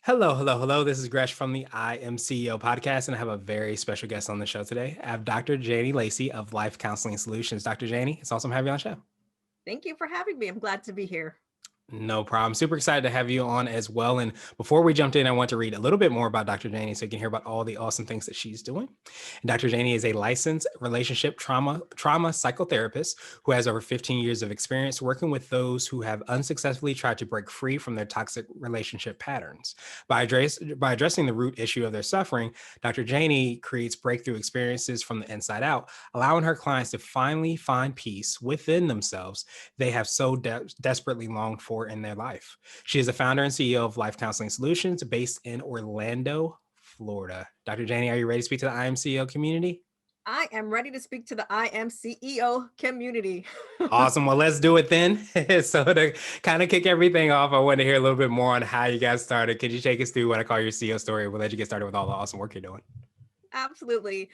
Hello, hello, hello. This is Gresh from the I Am CEO podcast, and I have a very special guest on the show today. I have Dr. Janie Lacey of Life Counseling Solutions. Dr. Janie, it's awesome having you on the show. Thank you for having me. I'm glad to be here. No problem. Super excited to have you on as well. And before we jumped in, I want to read a little bit more about Dr. Janie so you can hear about all the awesome things that she's doing. And Dr. Janie is a licensed relationship trauma psychotherapist who has over 15 years of experience working with those who have unsuccessfully tried to break free from their toxic relationship patterns. By addressing the root issue of their suffering, Dr. Janie creates breakthrough experiences from the inside out, allowing her clients to finally find peace within themselves they have so desperately longed for in their life. She is the founder and CEO of Life Counseling Solutions based in Orlando, Florida. Dr. Janie, are you ready to speak to the IMCO community? I am ready to speak to the I am CEO community. Awesome. Well, let's do it then. So to kind of kick everything off, I want to hear a little bit more on how you got started. Could you take us through what I call your CEO story? We'll let you get started with all the awesome work you're doing. Absolutely.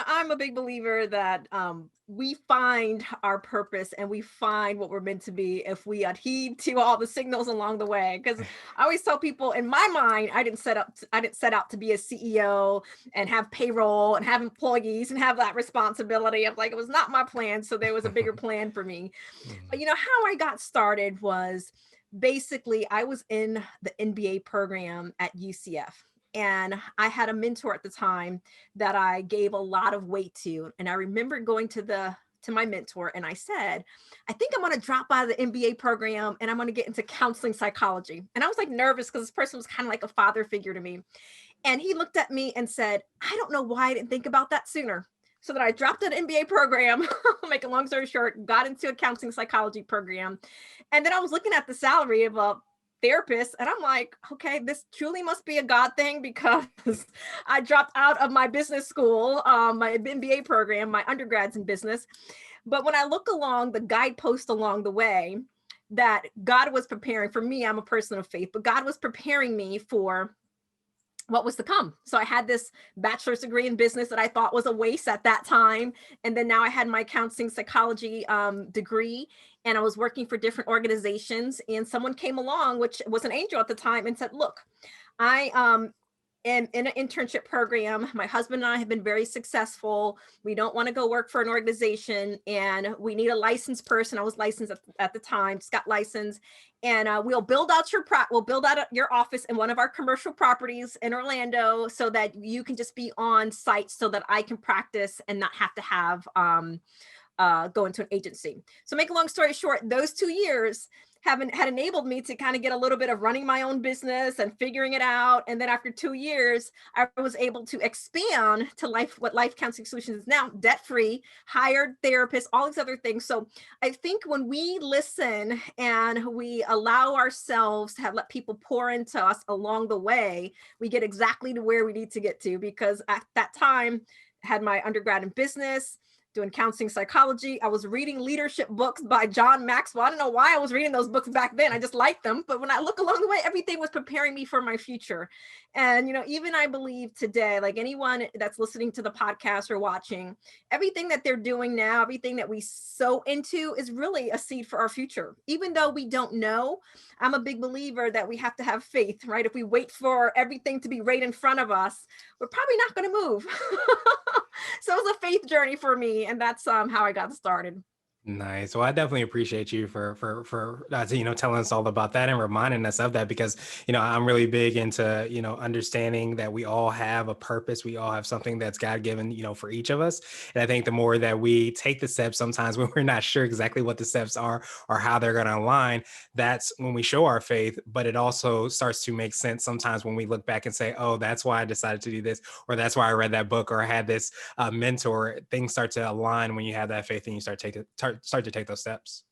I'm a big believer that we find our purpose and we find what we're meant to be if we adhere to all the signals along the way. Because I always tell people, in my mind, I didn't set out to be a CEO and have payroll and have employees and have that responsibility. I'm like, it was not my plan. So there was a bigger plan for me. But how I got started was basically I was in the MBA program at UCF. And I had a mentor at the time that I gave a lot of weight to. And I remember going to my mentor and I said, I think I'm going to drop out of the MBA program and I'm going to get into counseling psychology. And I was like nervous because this person was kind of like a father figure to me. And he looked at me and said, I don't know why I didn't think about that sooner. So that I dropped an MBA program, make a long story short, got into a counseling psychology program. And then I was looking at the salary of a therapist and I'm like, okay, this truly must be a God thing because I dropped out of my business school, my MBA program, my undergrads in business. But when I look along the guidepost along the way, that God was preparing for me, I'm a person of faith, but God was preparing me for what was to come. So I had this bachelor's degree in business that I thought was a waste at that time. And then now I had my counseling psychology degree and I was working for different organizations. And someone came along, which was an angel at the time, and said, look, I am in an internship program. My husband and I have been very successful. We don't want to go work for an organization and we need a licensed person. I was licensed at the time, just got licensed. And we'll build out your office in one of our commercial properties in Orlando so that you can just be on site so that I can practice and not have to have go into an agency. So make a long story short, those 2 years had enabled me to kind of get a little bit of running my own business and figuring it out. And then after 2 years, I was able to expand to what Life Counseling Solutions is now, debt-free, hired therapists, all these other things. So I think when we listen and we allow ourselves to let people pour into us along the way, we get exactly to where we need to get to. Because at that time, I had my undergrad in business, doing counseling psychology. I was reading leadership books by John Maxwell. I don't know why I was reading those books back then. I just liked them. But when I look along the way, everything was preparing me for my future. And, even I believe today, like anyone that's listening to the podcast or watching, everything that they're doing now, everything that we sow into is really a seed for our future. Even though we don't know, I'm a big believer that we have to have faith, right? If we wait for everything to be right in front of us, we're probably not going to move. So it was a faith journey for me. And that's how I got started. Nice. Well, I definitely appreciate you for telling us all about that and reminding us of that because I'm really big into understanding that we all have a purpose, we all have something that's God given for each of us, and I think the more that we take the steps, sometimes when we're not sure exactly what the steps are or how they're going to align, that's when we show our faith. But it also starts to make sense sometimes when we look back and say, oh, that's why I decided to do this, or that's why I read that book, or I had this mentor. Things start to align when you have that faith and you start to take those steps.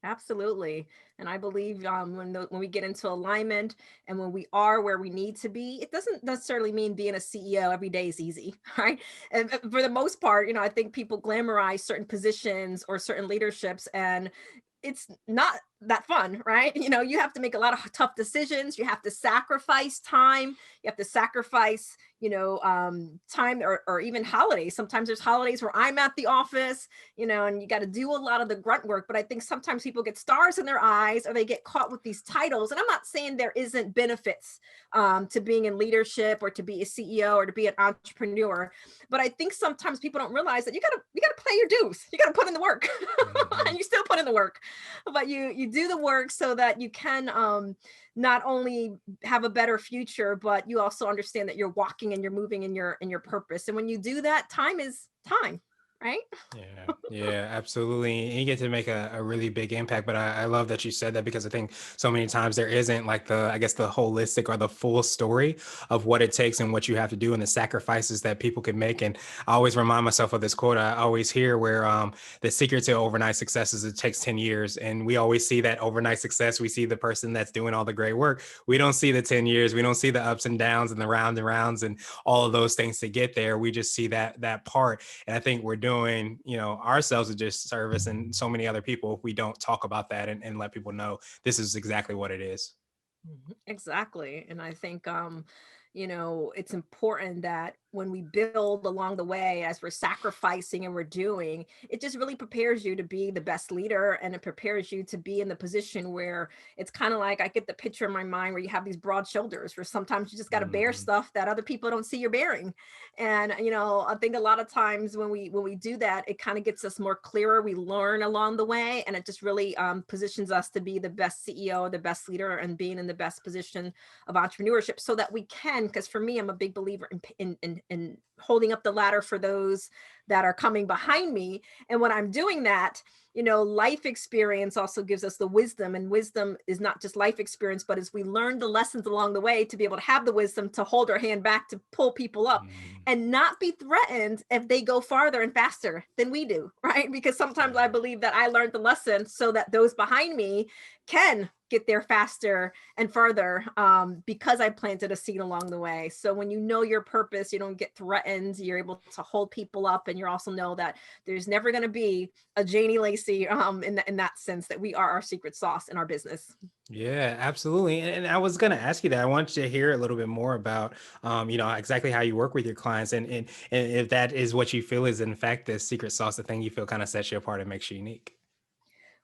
Absolutely. And I believe when we get into alignment and when we are where we need to be, it doesn't necessarily mean being a CEO every day is easy, right? And for the most part, I think people glamorize certain positions or certain leaderships, and it's not that fun, right? You have to make a lot of tough decisions. You have to sacrifice time. You have to sacrifice, time, or even holidays. Sometimes there's holidays where I'm at the office, and you got to do a lot of the grunt work. But I think sometimes people get stars in their eyes, or they get caught with these titles. And I'm not saying there isn't benefits to being in leadership, or to be a CEO, or to be an entrepreneur. But I think sometimes people don't realize that you gotta pay your dues. You gotta put in the work, and Mhm. you still put in the work, but you do the work so that you can, not only have a better future, but you also understand that you're walking and you're moving in your purpose. And when you do that, time is time, right? Yeah, yeah, absolutely. And you get to make a really big impact. But I love that you said that, because I think so many times there isn't like I guess the holistic or the full story of what it takes and what you have to do and the sacrifices that people can make. And I always remind myself of this quote I always hear where the secret to overnight success is it takes 10 years. And we always see that overnight success. We see the person that's doing all the great work. We don't see the 10 years. We don't see the ups and downs and the rounds and rounds and all of those things to get there. We just see that part. And I think we're doing, ourselves a disservice and so many other people if we don't talk about that and let people know this is exactly what it is. Exactly. And I think, it's important that when we build along the way, as we're sacrificing and we're doing, it just really prepares you to be the best leader, and it prepares you to be in the position where it's kind of like, I get the picture in my mind where you have these broad shoulders, where sometimes you just got to bear Mhm. stuff that other people don't see you're bearing. And, I think a lot of times when we do that, it kind of gets us more clearer. We learn along the way, and it just really positions us to be the best CEO, the best leader, and being in the best position of entrepreneurship, so that we can, because for me, I'm a big believer in holding up the ladder for those that are coming behind me. And when I'm doing that, life experience also gives us the wisdom, and wisdom is not just life experience, but as we learn the lessons along the way, to be able to have the wisdom to hold our hand back, to pull people up, Mhm. and not be threatened if they go farther and faster than we do, right? Because sometimes I Yeah. believe that I learned the lesson so that those behind me can get there faster and further, because I planted a seed along the way. So when you know your purpose, you don't get threatened. You're able to hold people up, and you also know that there's never going to be a Janie Lacey, in that sense, that we are our secret sauce in our business. Yeah, absolutely. And I was going to ask you that. I want you to hear a little bit more about, exactly how you work with your clients, and if that is what you feel is in fact the secret sauce, the thing you feel kind of sets you apart and makes you unique.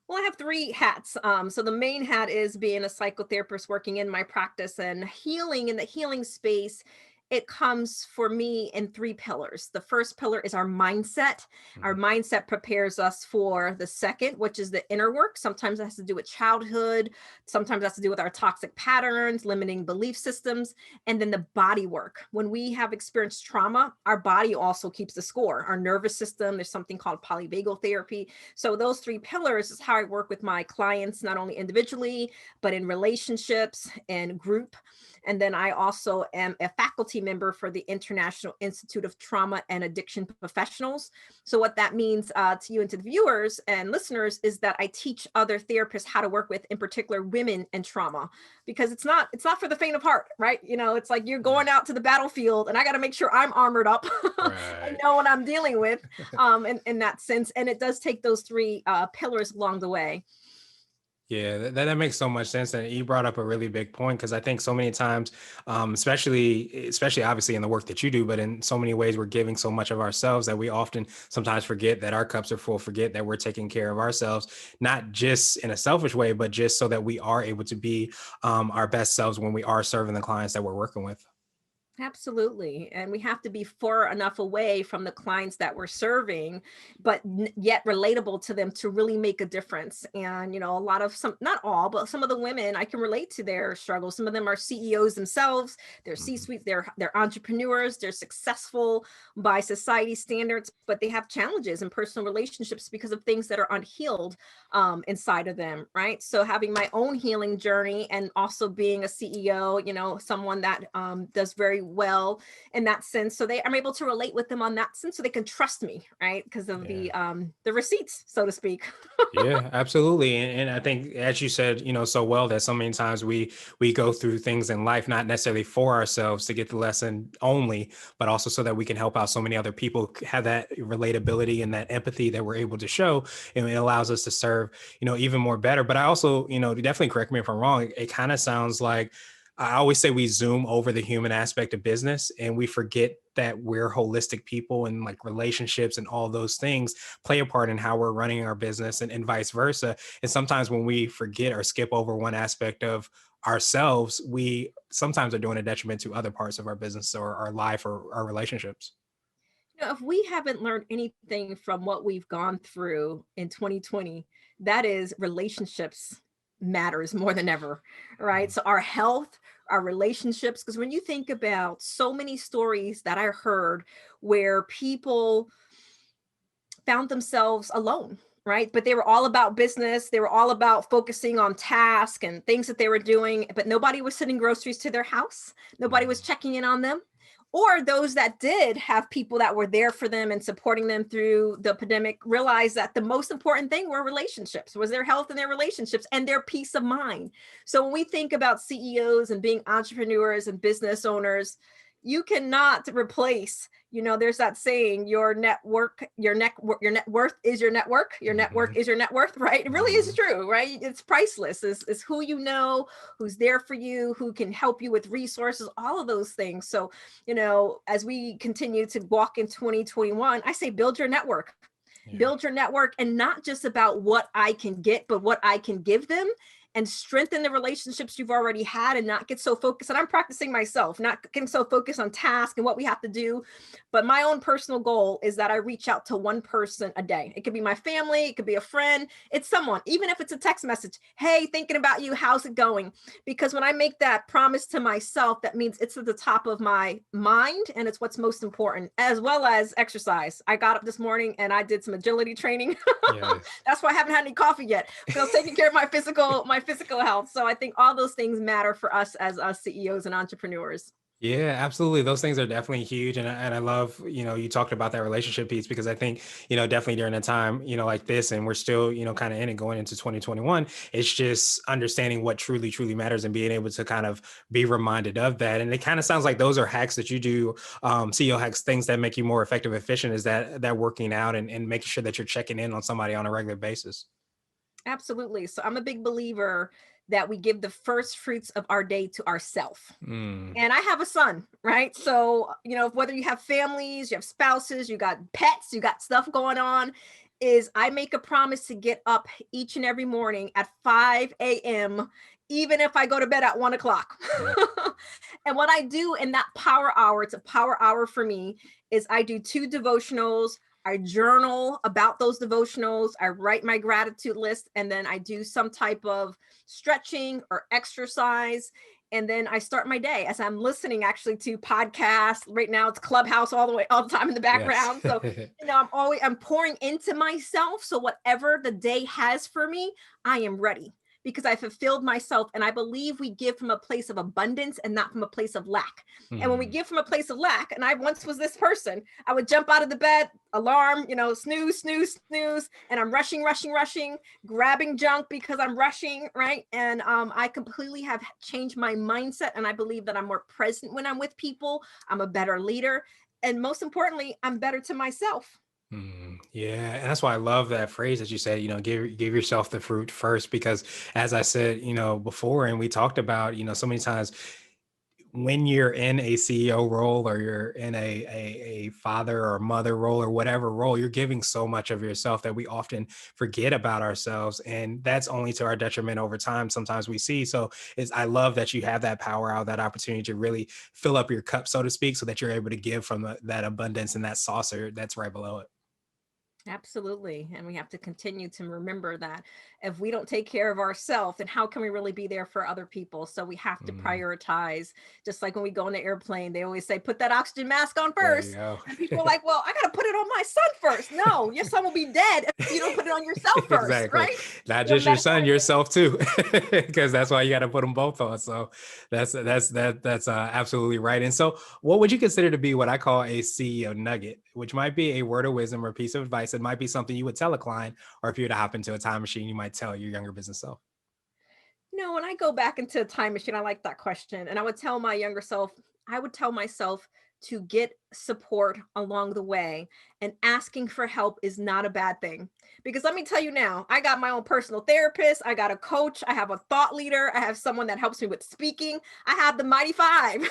Well, I have three hats. So the main hat is being a psychotherapist working in my practice, and healing in the healing space. It comes for me in three pillars. The first pillar is our mindset. Our Mhm. mindset prepares us for the second, which is the inner work. Sometimes it has to do with childhood. Sometimes it has to do with our toxic patterns, limiting belief systems, and then the body work. When we have experienced trauma, our body also keeps the score. Our nervous system, there's something called polyvagal therapy. So those three pillars is how I work with my clients, not only individually, but in relationships and group. And then I also am a faculty member for the International Institute of Trauma and Addiction Professionals. So what that means, to you and to the viewers and listeners, is that I teach other therapists how to work with, in particular, women and trauma, because it's not for the faint of heart, right? It's like you're Yeah. going out to the battlefield, and I got to make sure I'm armored up and Right. know what I'm dealing with, in that sense. And it does take those three pillars along the way. Yeah, that makes so much sense, and you brought up a really big point because I think so many times, especially obviously in the work that you do, but in so many ways we're giving so much of ourselves that we often sometimes forget that our cups are full, forget that we're taking care of ourselves, not just in a selfish way, but just so that we are able to be our best selves when we are serving the clients that we're working with. Absolutely. And we have to be far enough away from the clients that we're serving, but yet relatable to them to really make a difference. And, a lot of some, not all, but some of the women, I can relate to their struggles. Some of them are CEOs themselves, they're Mhm. C-suite, they're entrepreneurs, they're successful by society standards, but they have challenges in personal relationships because of things that are unhealed, inside of them, right? So having my own healing journey, and also being a CEO, someone that does very very well in that sense. So I'm able to relate with them on that sense, so they can trust me, right? Because of Yeah. the receipts, so to speak. Yeah, absolutely. And I think, as you said, so well, that so many times we go through things in life, not necessarily for ourselves to get the lesson only, but also so that we can help out so many other people, have that relatability and that empathy that we're able to show. And it allows us to serve, even more better. But I also, definitely correct me if I'm wrong. It kind of sounds like, I always say we zoom over the human aspect of business and we forget that we're holistic people, and like relationships and all those things play a part in how we're running our business, and vice versa. And sometimes when we forget or skip over one aspect of ourselves, we sometimes are doing a detriment to other parts of our business or our life or our relationships. If we haven't learned anything from what we've gone through in 2020, that is relationships matters more than ever, right? Mhm. So our health, our relationships, because when you think about so many stories that I heard where people found themselves alone, right? But they were all about business. They were all about focusing on tasks and things that they were doing, but nobody was sending groceries to their house. Nobody was checking in on them. Or those that did have people that were there for them and supporting them through the pandemic realized that the most important thing were relationships, was their health and their relationships and their peace of mind. So when we think about CEOs and being entrepreneurs and business owners, you cannot replace, there's that saying, your net worth is your network, your network Mhm. is your net worth, right? It really is Mhm. true, right? It's priceless. Is who you know, who's there for you, who can help you with resources, all of those things. So, as we continue to walk in 2021, I say build your network. Yeah. Build your network, and not just about what I can get, but what I can give them, and strengthen the relationships you've already had, and not get so focused. And I'm practicing myself, not getting so focused on task and what we have to do. But my own personal goal is that I reach out to one person a day. It could be my family, it could be a friend, it's someone, even if it's a text message. Hey, thinking about you. How's it going? Because when I make that promise to myself, that means it's at the top of my mind, and it's what's most important, as well as exercise. I got up this morning and I did some agility training. Yes. That's why I haven't had any coffee yet, because I was taking care of my physical health. So I think all those things matter for us as us CEOs and entrepreneurs. Yeah, absolutely. Those things are definitely huge. And I love, you talked about that relationship piece, because I think, definitely during a time, like this, and we're still, kind of in it going into 2021, it's just understanding what truly, truly matters and being able to kind of be reminded of that. And it kind of sounds like those are hacks that you do, CEO hacks, things that make you more effective, efficient, is that working out and making sure that you're checking in on somebody on a regular basis. Absolutely. So I'm a big believer that we give the first fruits of our day to ourselves. Mm, And I have a son, right? So, whether you have families, you have spouses, you got pets, you got stuff going on, is I make a promise to get up each and every morning at 5 a.m., even if I go to bed at 1 o'clock. yeah. And what I do in that power hour, it's a power hour for me, is I do 2 devotionals. I journal about those devotionals. I write my gratitude list, and then I do some type of stretching or exercise. And then I start my day as I'm listening actually to podcasts. Right now it's Clubhouse all the time in the Yes. background. So, I'm pouring into myself. So whatever the day has for me, I am ready, because I fulfilled myself. And I believe we give from a place of abundance and not from a place of lack. And when we Mm. give from a place of lack, and I once was this person, I would jump out of the bed, alarm, snooze, snooze, snooze, and I'm rushing, rushing, rushing, grabbing junk because I'm rushing, right? And I completely have changed my mindset, and I believe that I'm more present when I'm with people. I'm a better leader, and most importantly, I'm better to myself. Yeah, and that's why I love that phrase that you said, give yourself the fruit first, because as I said, before, and we talked about, so many times when you're in a CEO role, or you're in a father or mother role or whatever role, you're giving so much of yourself that we often forget about ourselves. And that's only to our detriment over time. Sometimes we see. So I love that you have that power out, that opportunity to really fill up your cup, so to speak, so that you're able to give from that abundance and that saucer that's right below it. Absolutely. And we have to continue to remember that if we don't take care of ourselves, then how can we really be there for other people? So we have to Mm, prioritize. Just like when we go on the airplane, they always say, put that oxygen mask on there you first. go. And people are like, well, I got to put it on my son first. No, your son will be dead if you don't put it on yourself first, Exactly. right? Not You know, just your son, metaphorically. yourself too, because that's why you got to put them both on. So that's absolutely right. And so, what would you consider to be what I call a CEO nugget, which might be a word of wisdom or a piece of advice? It might be something you would tell a client, or if you were to hop into a time machine, you might tell your younger business self. No, when I go back into a time machine, I like that question. And I would tell my younger self, I would tell myself to get support along the way. And asking for help is not a bad thing. Because let me tell you now, I got my own personal therapist, I got a coach, I have a thought leader, I have someone that helps me with speaking, I have the mighty five.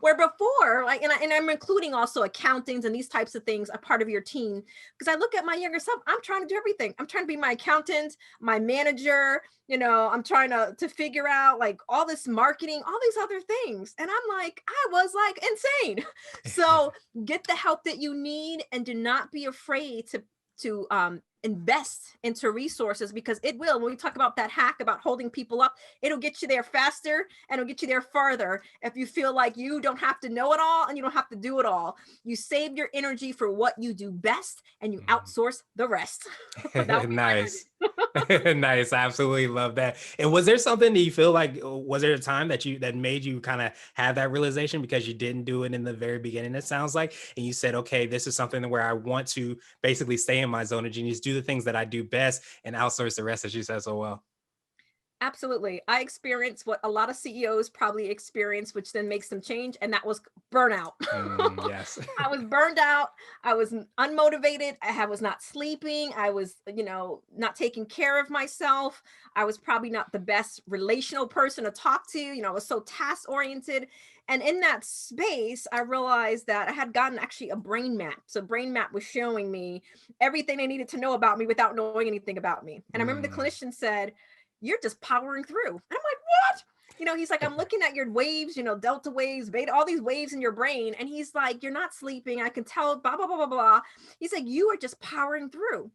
Where before, like, and I'm including also accountings and these types of things are part of your team. Because I look at my younger self, I'm trying to do everything. I'm trying to be my accountant, my manager, I'm trying to figure out like all this marketing, all these other things. And I'm like, I was like insane. So get the help that you need and do not be afraid to invest into resources because it will. When we talk about that hack about holding people up, it'll get you there faster and it'll get you there farther if you feel like you don't have to know it all and you don't have to do it all. You save your energy for what you do best and you outsource the rest. That would be my Nice. nugget. Nice. I absolutely love that. And was there something that you feel like was there a time that made you kind of have that realization because you didn't do it in the very beginning, it sounds like, and you said, okay, this is something where I want to basically stay in my zone of genius, do the things that I do best and outsource the rest, as you said so well. Absolutely. I experienced what a lot of CEOs probably experience, which then makes them change, and that was burnout. Yes. I was burned out. I was unmotivated. Was not sleeping. I was, not taking care of myself. I was probably not the best relational person to talk to. I was so task oriented. And in that space, I realized that I had gotten actually a brain map. So, brain map was showing me everything they needed to know about me without knowing anything about me. And I remember the Mm. clinician said, you're just powering through. And I'm like, what? He's like, I'm looking at your waves, delta waves, beta, all these waves in your brain. And he's like, you're not sleeping. I can tell, blah, blah, blah, blah, blah. He's like, you are just powering through.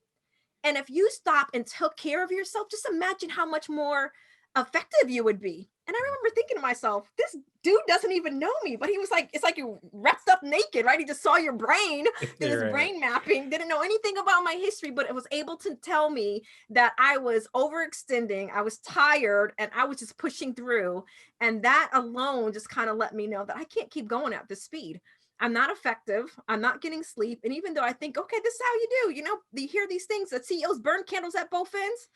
And if you stop and took care of yourself, just imagine how much more effective you would be. And I remember thinking to myself, this dude doesn't even know me, but he was like, it's like you wrapped up naked, right? He just saw your brain, did his Right. brain mapping, didn't know anything about my history, but it was able to tell me that I was overextending, I was tired, and I was just pushing through. And that alone just kind of let me know that I can't keep going at this speed. I'm not effective. I'm not getting sleep. And even though I think, okay, this is how you do, you hear these things that CEOs burn candles at both ends.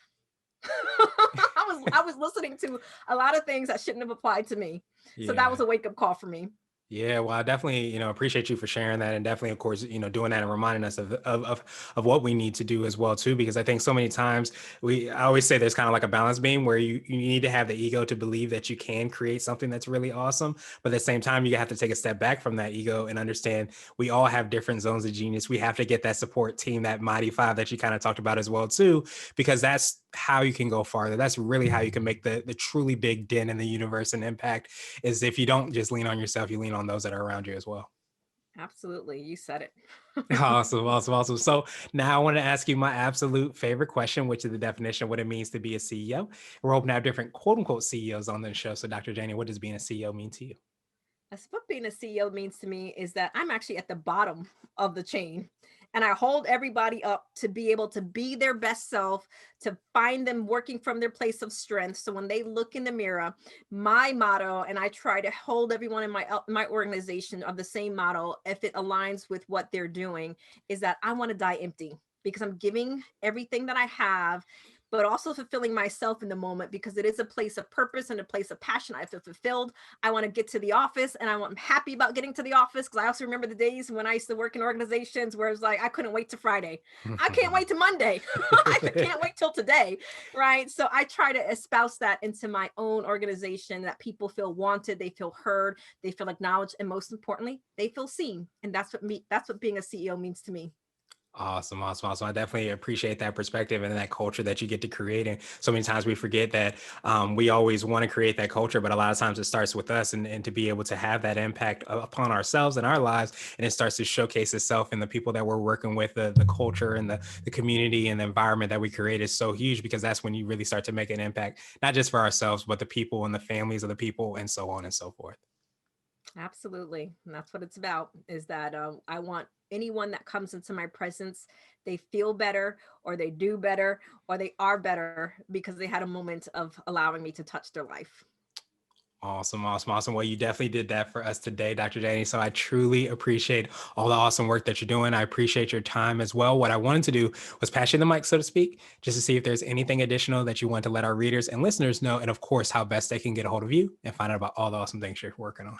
I was listening to a lot of things that shouldn't have applied to me. So that was Yeah. a wake up call for me. Yeah, well, I definitely, appreciate you for sharing that, and definitely, of course, doing that and reminding us of what we need to do as well too. Because I think so many times I always say there's kind of like a balance beam where you need to have the ego to believe that you can create something that's really awesome, but at the same time, you have to take a step back from that ego and understand we all have different zones of genius. We have to get that support team, that mighty five that you kind of talked about as well too, because that's how you can go farther. That's really how you can make the truly big dent in the universe and impact is if you don't just lean on yourself, you lean on those that are around you as well. Absolutely. You said it. Awesome, awesome, awesome. So now I want to ask you my absolute favorite question, which is the definition of what it means to be a CEO. We're hoping to have different quote unquote CEOs on the show. So, Dr. Janie, what does being a CEO mean to you? That's what being a CEO means to me is that I'm actually at the bottom of the chain and I hold everybody up to be able to be their best self, to find them working from their place of strength. So when they look in the mirror, my motto, and I try to hold everyone in my organization of the same model, if it aligns with what they're doing, is that I want to die empty because I'm giving everything that I have, but also fulfilling myself in the moment because it is a place of purpose and a place of passion. I feel fulfilled. I want to get to the office and I'm happy about getting to the office because I also remember the days when I used to work in organizations where it's like, I couldn't wait to Friday. I can't wait to Monday. I can't wait till today. Right. So I try to espouse that into my own organization that people feel wanted, they feel heard, they feel acknowledged, and most importantly, they feel seen. And that's what being a CEO means to me. Awesome, awesome, awesome. I definitely appreciate that perspective and that culture that you get to create. And so many times we forget that we always want to create that culture, but a lot of times it starts with us and to be able to have that impact upon ourselves and our lives. And it starts to showcase itself in the people that we're working with, the culture and the community and the environment that we create is so huge because that's when you really start to make an impact, not just for ourselves, but the people and the families of the people and so on and so forth. Absolutely. And that's what it's about is that I want anyone that comes into my presence, they feel better or they do better or they are better because they had a moment of allowing me to touch their life. Awesome, awesome, awesome. Well, you definitely did that for us today, Dr. Danny. So I truly appreciate all the awesome work that you're doing. I appreciate your time as well. What I wanted to do was pass you the mic, so to speak, just to see if there's anything additional that you want to let our readers and listeners know, and of course, how best they can get a hold of you and find out about all the awesome things you're working on.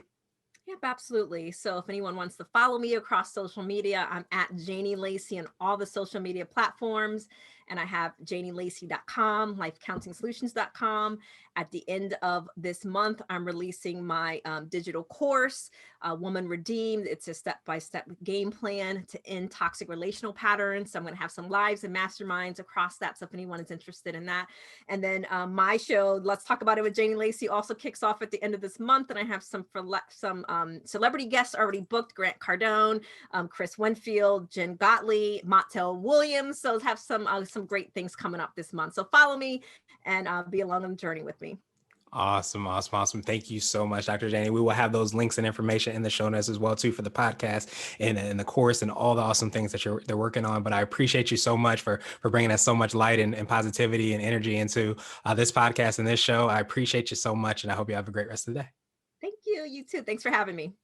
Yep, absolutely. So if anyone wants to follow me across social media, I'm at Janie Lacey on all the social media platforms. And I have janielacey.com, lifecountingsolutions.com. At the end of this month, I'm releasing my digital course, Woman Redeemed. It's a step-by-step game plan to end toxic relational patterns. So I'm going to have some lives and masterminds across that. So if anyone is interested in that. And then my show, Let's Talk About It with Janie Lacey, also kicks off at the end of this month. And I have some celebrity guests already booked: Grant Cardone, Chris Winfield, Jen Gottlieb, Montel Williams. So have some great things coming up this month. So follow me and be along on the journey with me. Awesome, awesome, awesome. Thank you so much, Dr. Janie. We will have those links and information in the show notes as well, too, for the podcast and the course and all the awesome things that they're working on. But I appreciate you so much for bringing us so much light and positivity and energy into this podcast and this show. I appreciate you so much, and I hope you have a great rest of the day. Thank you. You too. Thanks for having me.